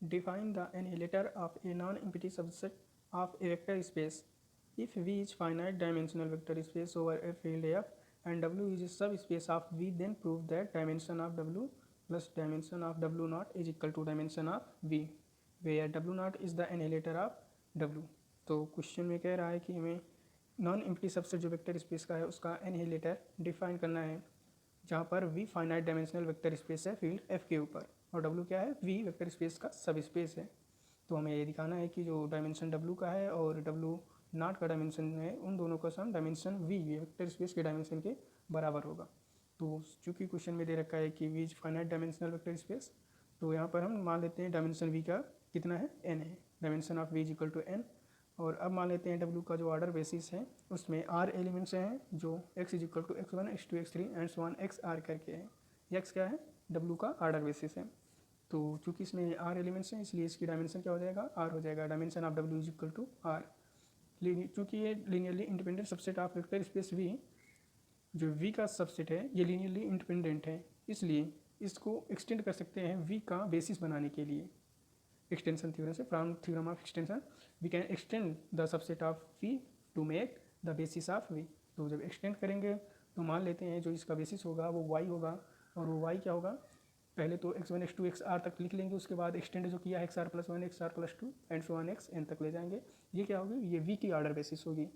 Define the annihilator of a non-empty subset of a vector space. If V is finite dimensional vector space over a field F and W is a subspace of V, then prove that dimension of W plus dimension of W naught is equal to dimension of V, where W naught is the annihilator of W. तो question में कह रहा है कि हमें non empty subset जो vector space का है उसका एनहिलेटर डिफाइन करना है, जहाँ पर V finite dimensional vector space है फील्ड F के ऊपर और W क्या है, V वेक्टर स्पेस का सब स्पेस है। तो हमें ये दिखाना है कि जो डायमेंशन W का है और W नॉट का डायमेंशन है, उन दोनों का सम डायमेंशन V वेक्टर स्पेस के डायमेंशन के बराबर होगा। तो चूँकि क्वेश्चन में दे रखा है कि V is finite dimensional vector space, तो यहाँ पर हम मान लेते हैं डायमेंशन V का कितना है, n है, dimension of V is equal to n। और अब मान लेते हैं W का जो ऑर्डर बेसिस है उसमें R एलिमेंट्स हैं जो x is equal to x1 x2 x3 and so on xr करके है। x क्या है, W का ऑर्डर बेसिस है। तो चूँकि इसमें R एलिमेंट्स हैं इसलिए इसकी डायमेंशन क्या हो जाएगा, R हो जाएगा। Dimension of W is equal to R। चूँकि ये linearly independent subset of vector space V, जो V का सबसेट है ये लीनियरली इंडिपेंडेंट है, इसलिए इसको एक्सटेंड कर सकते हैं V का बेसिस बनाने के लिए। एक्सटेंशन थ्योरम से, from theorem of extension we can extend the subset of V to make the basis of V। तो जब एक्सटेंड करेंगे तो मान लेते हैं जो इसका बेसिस होगा वो y होगा, और वो y क्या होगा, पहले तो x1 x2 xr तक लिख लेंगे, उसके बाद एक्सटेंड जो किया xr plus 1 xr plus 2 and so on xn तक ले जाएंगे। ये क्या होगी, ये V की ऑर्डर बेसिस होगी।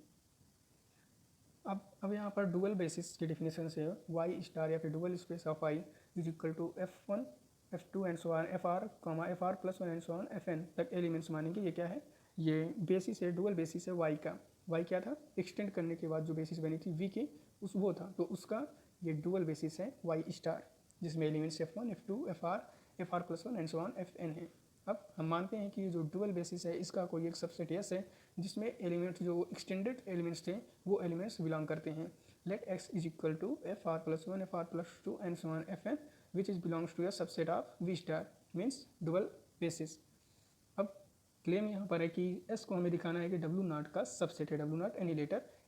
अब यहाँ पर डुअल बेसिस की डिफिनेशन से y स्टार या फिर dual space of y is equal to f1 f2 and so on fr plus 1 and so on fn तक एलिमेंट्स मानेंगे। ये क्या है, ये बेसिस है, डुअल बेसिस है y का। y क्या था, एक्सटेंड करने के बाद जो बेसिस बनी थी v की उस वो था, तो उसका ये डुअल बेसिस है y स्टार, जिसमें elements f1 f2 fr plus 1 and so on fn है। अब हम मानते हैं कि जो डुअल बेसिस है इसका कोई एक सबसेट यस है जिसमें एलिमेंट्स जो एक्सटेंडेड एलिमेंट्स थे वो एलिमेंट्स बिलोंग करते हैं। Let x is equal to fr plus 1 fr plus 2 and so on fn which is belongs to a subset of v star means dual basis. अब claim यहाँ पर है कि s को हमें दिखाना है कि w नॉट का सबसेट है, w नॉट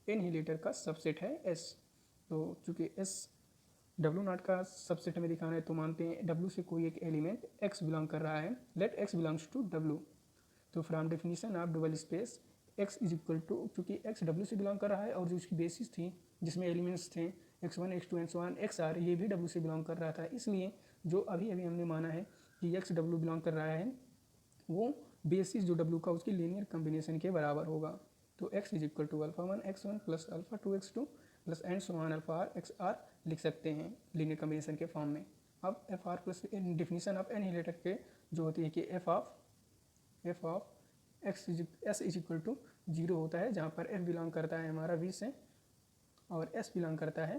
एनिहिलेटर का सबसेट है s। तो चूँकि s W नॉट का सबसेट हमें दिखाना है तो मानते हैं W से कोई एक एलिमेंट x बिलोंग कर रहा है, let x belongs to W। तो from definition of dual space x is equal to, चूँकि x W से बिलोंग कर रहा है और जो उसकी बेसिस थी जिसमें एलिमेंट्स थे x1 x2 and so on xr, ये भी W से बिलोंग कर रहा था, इसलिए जो अभी हमने माना है कि x W बिलोंग कर रहा है वो बेसिस जो W का उसकी लीनियर कम्बिनेशन के बराबर होगा। तो x is equal to alpha 1 x1 plus alpha 2 x2 plus and so on alpha r x r लिख सकते हैं लीनियर कम्बिनेशन के फॉर्म में। अब f r plus definition of annihilator के जो होती है कि f of s is equal to 0 होता है, जहाँ पर एफ बिलोंग करता है हमारा वी से और एस बिलोंग करता है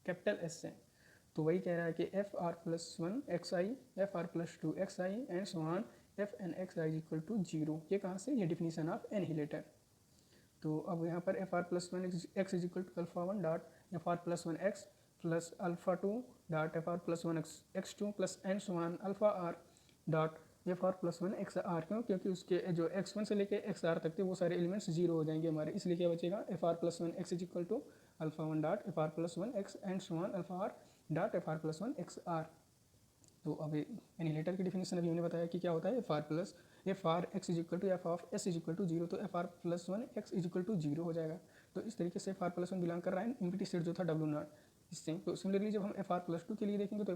कैपिटल एस से। तो वही कह रहा है कि f r plus 1 x i f r plus 2 x i and so on f n x i is equal to 0। ये कहाँ से, ये डिफिनीशन ऑफ एनिहिलेटर। तो अब यहाँ पर f r plus 1 x is equal to alpha 1 dot f r plus 1 x plus alpha 2 dot f r plus 1 x 2 plus and so on alpha r dot f r plus 1 x r. क्यों, क्योंकि उसके जो x1 से लेके x are तक थे वो सारे एलिमेंट्स 0 हो जाएंगे हमारे, इसलिए क्या बचेगा, f r plus 1 x is equal to alpha 1 dot f r plus 1 x and so on alpha r dot f r plus 1 x r. तो अब एनिहिलेटर की डिफिनेशन अभी हमने बताया कि क्या होता है, f r x is equal to f of s is equal to 0, तो f r plus 1 x is equal to 0 हो जाएगा। तो इस तरीके से एफ आर प्लस 1 बिलोंग कर रहा है एम्प्टी सेट जो था W नॉट इससे। तो सिमिलरली जब हम एफ आर प्लस 2 के लिए देखेंगे तो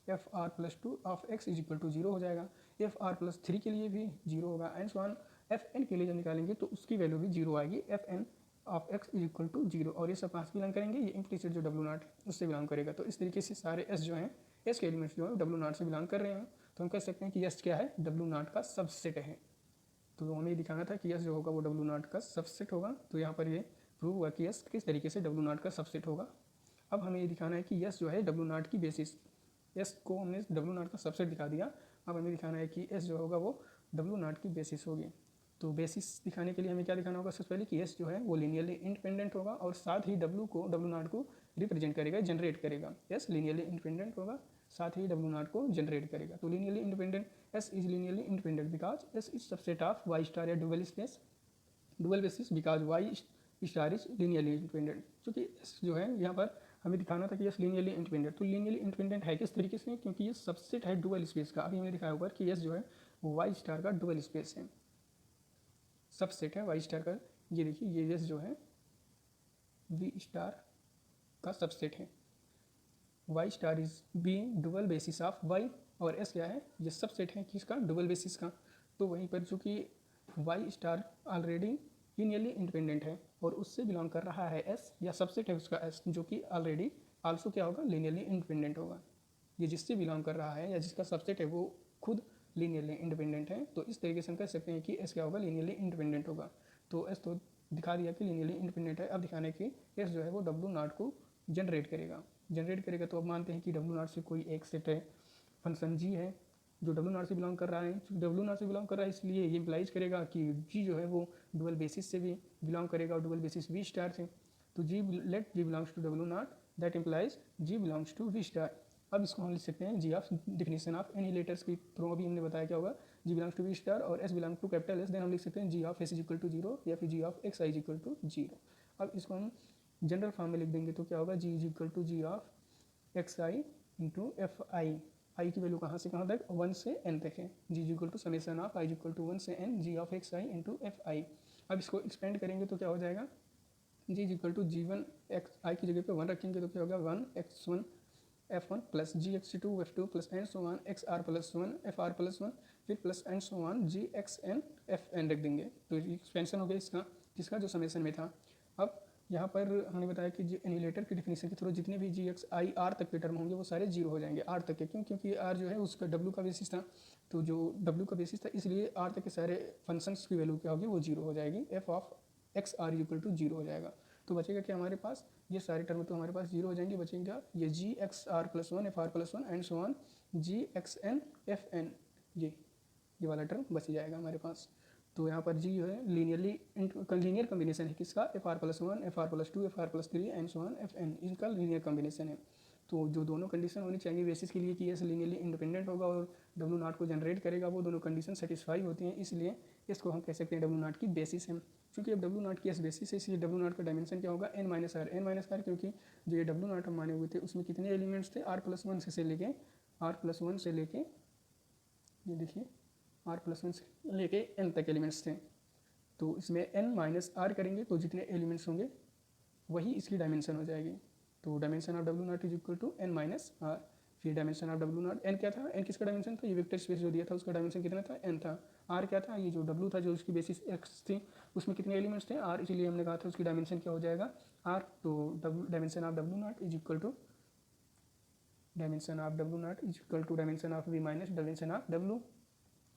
f r plus 2 of x is equal to 0 हो जाएगा। एफ आर प्लस 3 के लिए भी 0 होगा and so on f n के लिए जब निकालेंगे तो उसकी वैल्यू भी 0 आएगी, f n of x is equal to 0। और ये सब पास बिलोंग करेंगे, ये एम्प्टी सेट जो W नॉट उससे बिलोंग करेगा। तो इस तरीके से सारे एस जो हैं, एस के एलिमेंट्स जो है W नॉट से बिलोंग कर रहे हैं, तो हम कह सकते हैं कि एस क्या है, W नॉट का सबसेट है। तो हमें ये दिखाना था कि एस जो होगा वो W नॉट का सबसेट होगा। तो यहाँ पर ये प्रूव हुआ कि एस किस तरीके से W नॉट का सबसेट होगा। अब हमें ये दिखाना है कि एस जो है W नॉट की बेसिस, एस को हमने W नॉट का सबसेट दिखा दिया। अब हमें दिखाना है कि एस जो होगा वो W नॉट की बेसिस होगी। तो बेसिस दिखाने के लिए हमें क्या दिखाना होगा, सबसे पहले कि एस जो है वो लीनियरली इंडिपेंडेंट होगा और साथ ही W नॉट को रिप्रेजेंट करेगा, जनरेट करेगा। एस लीनियरली इंडिपेंडेंट होगा, साथ ही W नॉट को जनरेट करेगा। तो linearly independent, s is linearly independent because s is subset of y star या dual basis because y star is linearly independent. क्योंकि एस जो है यहाँ पर हमें दिखाना था कि एस लीनियरली इंडिपेंडेंट, तो लीनियरली इंडिपेंडेंट है किस तरीके से, क्योंकि ये सबसेट है डुअल स्पेस का। अभी हमने दिखाया ऊपर कि एस जो है वाई स्टार का डुअल स्पेस है, सबसेट है वाई स्टार का। ये देखिए ये एस जो है वी स्टार का सबसेट है। Y star is be dual basis of y, और एस क्या है, ये सबसेट है किसका, डुअल बेसिस का। तो वहीं पर चूँकि y star already linearly independent है और उससे बिलोंग कर रहा है एस, या सबसेट है उसका एस, जो कि ऑलरेडी आल्सो क्या होगा, लीनियरली इंडिपेंडेंट होगा। ये जिससे बिलोंग कर रहा है या जिसका सबसेट है वो खुद लीनियरली इंडिपेंडेंट है, तो इस तरीके से हम कह सकते हैं कि एस क्या होगा, लीनियरली इंडिपेंडेंट होगा। तो एस तो दिखा दिया कि लीनियरली इंडिपेंडेंट है। अब दिखाने की एस जो है वो डब्ल्यू नॉट को जनरेट करेगा। तो अब मानते हैं कि डब्ल्यू नॉट से कोई एक सेट है, फंक्शन जी है जो डब्ल्यू नॉट से बिलोंग कर रहा है। डब्ल्यू नॉट से बिलोंग कर रहा है इसलिए ये इम्प्लाइज करेगा कि जी जो है वो डुअल बेसिस से भी बिलोंग करेगा और डुअल बेसिस वी स्टार से। तो g let g belongs to W not, that implies g belongs to v star. अब इसको हम लिख सकते हैं g of definition of annihilators की थ्रू अभी हमने बताया क्या होगा, g belongs to v star और s belong to capital s. Then हम लिख सकते हैं g of s is equal to zero या फिर g of x i is equal to zero. अब इसको हम जनरल फॉर्म में लिख देंगे तो क्या होगा, g is equal to g of x i into f i की वैल्यू कहाँ से कहाँ तक, 1 से n तक है। G is equal to summation of i is equal to 1 से n g of x i into f i. अब इसको एक्सपेंड करेंगे तो क्या हो जाएगा, g is equal to g one x i की जगह पे 1 रखेंगे तो क्या होगा 1x1 f1 plus g x two f2 plus n so one x r plus one f r plus one फिर plus n so one g x n f n रख देंगे। तो एक्सपेंशन हो गया इसका, जिसका जो समेसन में था। अब यहाँ पर हमने बताया कि एनिलेटर की डिफिनेशन के थ्रू जितने भी जी एक्स आई आर तक के टर्म होंगे वो सारे जीरो हो जाएंगे, आर तक के। क्यों, क्योंकि आर जो है उसका डब्ल्यू का बेसिस था, तो जो डब्ल्यू का बेसिस था इसलिए आर तक के सारे फंक्शंस की वैल्यू क्या होगी, वो जीरो हो जाएगी। F of x r equal to zero हो जाएगा। तो बचेगा क्या हमारे पास, ये सारे टर्म तो हमारे पास जीरो हो जाएंगे, बचेगा ये g x r plus one f r plus one and so one g x n f n, ये वाला टर्म बच जाएगा हमारे पास। तो यहाँ पर जी जो है लीनियर कम्बिनेशन है किसका, f r plus one f r plus two f r plus three and so one f n, इनका लीनियर कम्बिनेशन है। तो जो दोनों कंडीशन होनी चाहिए बेसिस के लिए कि एस लीनियरली इंडिपेंडेंट होगा और डब्ल्यू नॉट को जनरेट करेगा, वो दोनों कंडीशन सेटिस्फाई होती हैं, इसलिए इसको हम कह सकते हैं डब्ल्यू नॉट की बेसिस है। क्योंकि अब डब्ल्यू नॉट की एस बेसिस है इसलिए डब्ल्यू नॉट का डायमेंशन क्या होगा, एन माइनस आर, क्योंकि जो ये डब्ल्यू नॉट हम माने हुए थे उसमें कितने एलिमेंट्स थे, आर प्लस वन से लेके ये देखिए आर प्लस वन से लेके एन तक एलिमेंट्स थे। तो इसमें n माइनस आर करेंगे तो जितने एलिमेंट्स होंगे वही इसकी डायमेंशन हो जाएगी। तो dimension of W not is equal to n minus r. फिर dimension of W not, n क्या था, n किसका डायमेंशन था, ये वेक्टर स्पेस जो दिया था उसका डायमेंशन कितना था, n था। r क्या था, ये जो w था जो उसकी बेसिस x थी उसमें कितने एलिमेंट्स थे, r, इसीलिए हमने कहा था उसकी डायमेंशन क्या हो जाएगा r। तो dimension of W not is equal to dimension of W not is equal to dimension of v minus dimension of w,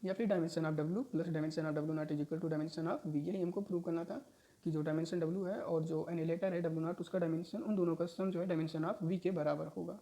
या फिर dimension of W plus dimension of W not is equal to dimension of V. यही हमको prove करना था कि जो dimension W है और जो एनिलेटर है डब्ल्यू नॉट उसका डायमेंशन, उन दोनों का सम जो है डायमेंशन ऑफ वी के बराबर होगा।